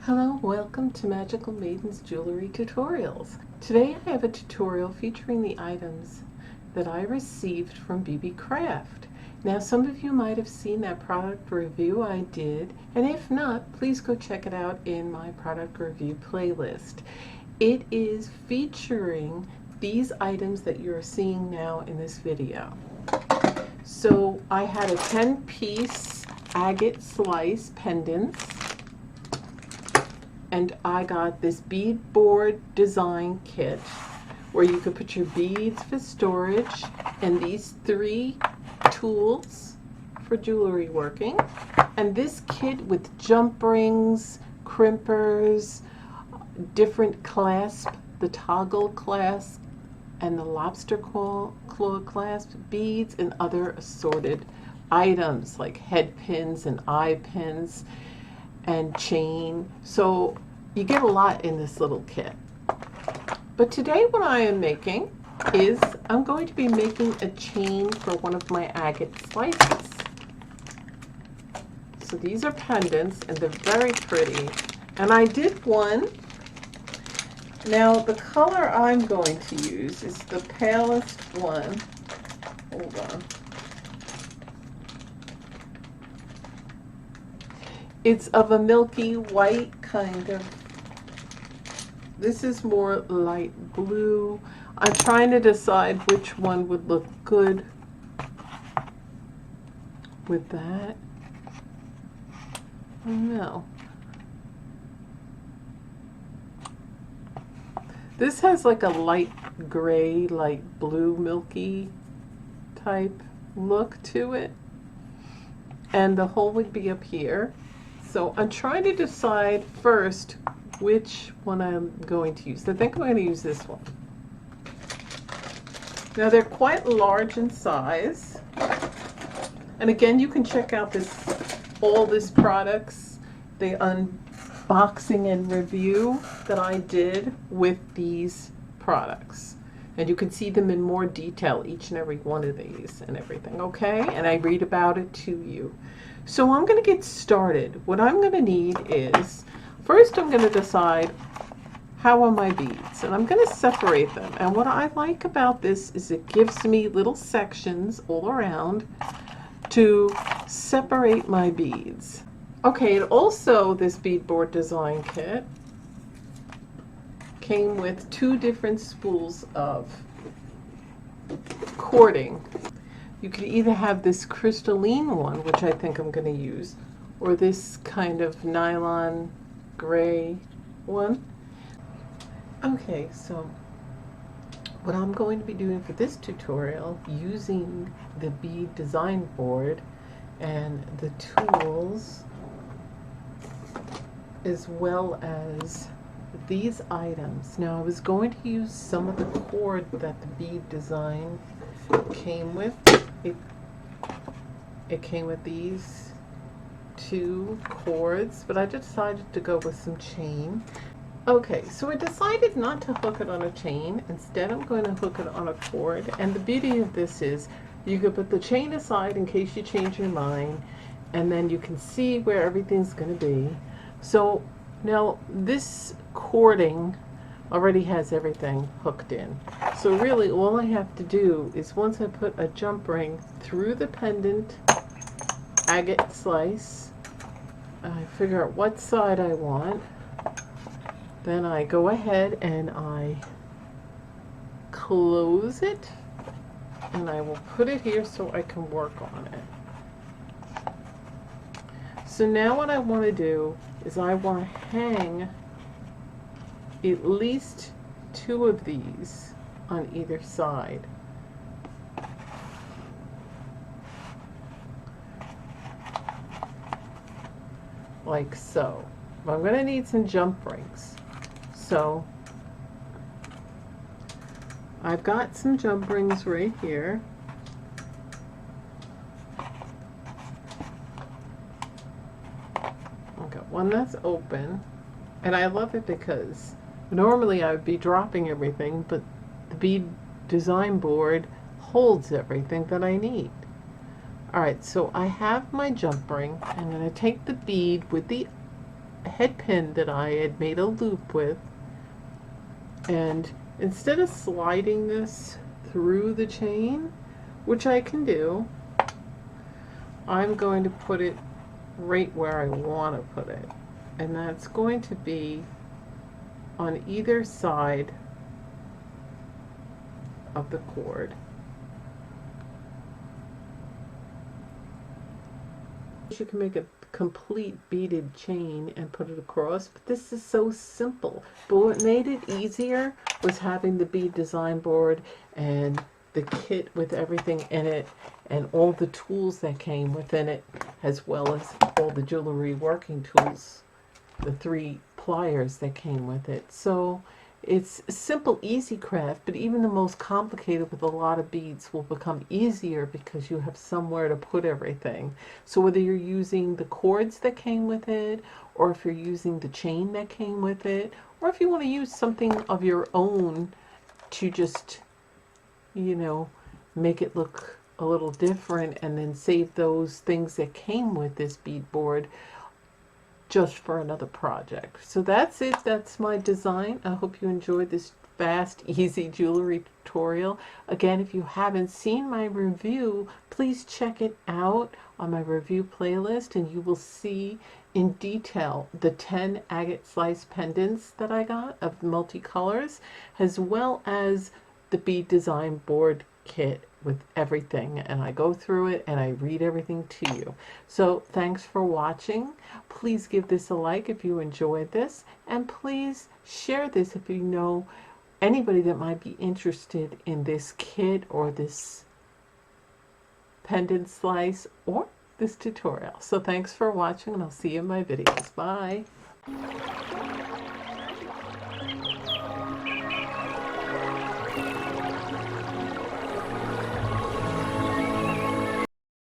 Hello, welcome to Magical Maidens Jewelry Tutorials. Today I have a tutorial featuring the items that I received from BB Craft. Now some of you might have seen that product review I did, and if not, please go check it out in my product review playlist. It is featuring these items that you're seeing now in this video. So I had a 10-piece agate slice pendants, and I got this bead board design kit where you could put your beads for storage and these 3 tools for jewelry working, and this kit with jump rings, crimpers, different clasp, the toggle clasp and the lobster claw clasp beads, and other assorted items like head pins and eye pins and chain. So you get a lot in this little kit. But today what I am making is I'm going to be making a chain for one of my agate slices. So these are pendants and they're very pretty. And I did one. Now the color I'm going to use is the palest one. Hold on. It's of a milky white kind of. This is more light blue. I'm trying to decide which one would look good with that. I don't know. This has like a light gray, light blue, milky type look to it. And the hole would be up here. So I'm trying to decide first which one I'm going to use. I think I'm going to use this one. Now they're quite large in size. And again, you can check out all this products, the unboxing and review that I did with these products. And you can see them in more detail, each and every one of these and everything, okay? And I read about it to you. So I'm going to get started. What I'm going to need is, first I'm going to decide how are my beads, and I'm going to separate them. And what I like about this is it gives me little sections all around to separate my beads. Okay, and also this beadboard design kit came with 2 different spools of cording. You could either have this crystalline one, which I think I'm going to use, or this kind of nylon gray one. Okay, so what I'm going to be doing for this tutorial, using the bead design board and the tools, as well as these items. Now I was going to use some of the cord that the bead design came with. It came with these 2 cords, but I decided to go with some chain. Okay, so I decided not to hook it on a chain. Instead, I'm going to hook it on a cord. And the beauty of this is you could put the chain aside in case you change your mind, and then you can see where everything's going to be. So now this cording already has everything hooked in. So really all I have to do is, once I put a jump ring through the pendant agate slice, I figure out what side I want, then I go ahead and I close it, and I will put it here so I can work on it. So now what I want to do is I want to hang at least 2 of these on either side. Like so. I'm going to need some jump rings. So I've got some jump rings right here. I've got one that's open, and I love it because normally I would be dropping everything, but the bead design board holds everything that I need. Alright, so I have my jump ring. I'm going to take the bead with the head pin that I had made a loop with, and instead of sliding this through the chain, which I can do, I'm going to put it right where I want to put it, and that's going to be on either side of the cord. You can make a complete beaded chain and put it across, but this is so simple. But what made it easier was having the bead design board and the kit with everything in it and all the tools that came within it, as well as all the jewelry working tools, the 3 pliers that came with it. So it's a simple, easy craft, but even the most complicated with a lot of beads will become easier because you have somewhere to put everything. So whether you're using the cords that came with it, or if you're using the chain that came with it, or if you want to use something of your own to just, you know, make it look a little different and then save those things that came with this bead board just for another project. So that's it. That's my design. I hope you enjoyed this fast, easy jewelry tutorial. Again, if you haven't seen my review, please check it out on my review playlist, and you will see in detail the 10 agate slice pendants that I got of multicolors, as well as the bead design board kit with everything, and I go through it and I read everything to you. So thanks for watching. Please give this a like if you enjoyed this, and please share this if you know anybody that might be interested in this kit or this pendant slice or this tutorial. So thanks for watching, and I'll see you in my videos. Bye.